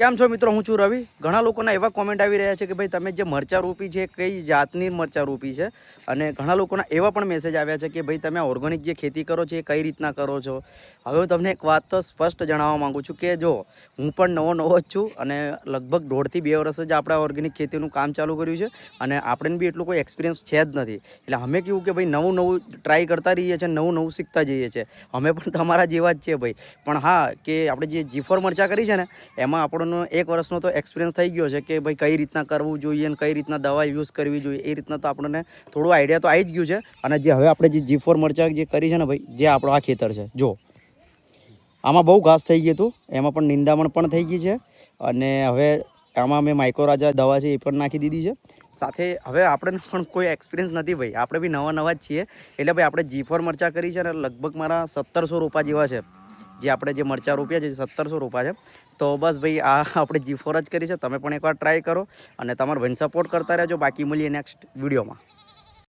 કેમ છો મિત્રો? હું છું રવિ. ઘણા લોકોના એવા કોમેન્ટ આવી રહ્યા છે કે ભાઈ તમે જે મરચા રોપી છે કઈ જાતની મરચા રોપી છે, અને ઘણા લોકોના એવા પણ મેસેજ આવ્યા છે કે ભાઈ તમે ઓર્ગેનિક જે ખેતી કરો છો એ કઈ રીતના કરો છો. હવે હું તમને એક વાત તો સ્પષ્ટ જણાવવા માંગુ છું કે જો હું પણ નવો જ છું અને લગભગ 1.5 થી 2 વર્ષ જ આપણે ઓર્ગેનિક ખેતીનું કામ ચાલુ કર્યું છે, અને આપણે બી એટલું કોઈ એક્સપિરિયન્સ છે જ નથી. એટલે અમે કેવું કે ભાઈ નવું ટ્રાય કરતા રહીએ છીએ, નવું શીખતા જઈએ છીએ. અમે પણ તમારા જેવા જ છે ભાઈ. પણ હા, કે આપણે જે G4 મરચા કરી છે ને એમાં આપણો 1 વર્ષનો તો એક્સપિરિયન્સ થઈ ગયો છે કે ભાઈ કઈ રીતના કરવું જોઈએ અને કઈ રીતના દવા યુઝ કરવી જોઈએ. એ રીતના તો આપણને થોડું આઈડિયા તો આવી જ ગયું છે. અને જે હવે આપણે જે G4 મરચા જે કરી છે ને ભાઈ, જે આપણો આ ખેતર છે, જો આમાં બહુ ઘાસ થઈ ગયું હતું, એમાં પણ નિંદામણ પણ થઈ ગઈ છે. અને હવે આમાં મેં માઇક્રોરાજા દવા છે એ પણ નાખી દીધી છે. સાથે હવે આપણે પણ કોઈ એક્સપિરિયન્સ નથી ભાઈ, આપણે બી નવા જ છીએ. એટલે ભાઈ આપણે G4 મરચા કરી છે ને લગભગ મારા 1700 રોપા જેવા છે. જે આપણે જે મરચા રોપ્યા છે 1700 રોપા છે. તો બસ ભાઈ આ આપણે G4 જ કરી છે. તમે પણ એકવાર ટ્રાય કરો અને તમારા ભાઈને સપોર્ટ કરતા રહેજો. બાકી મળીએ નેક્સ્ટ વિડીયોમાં.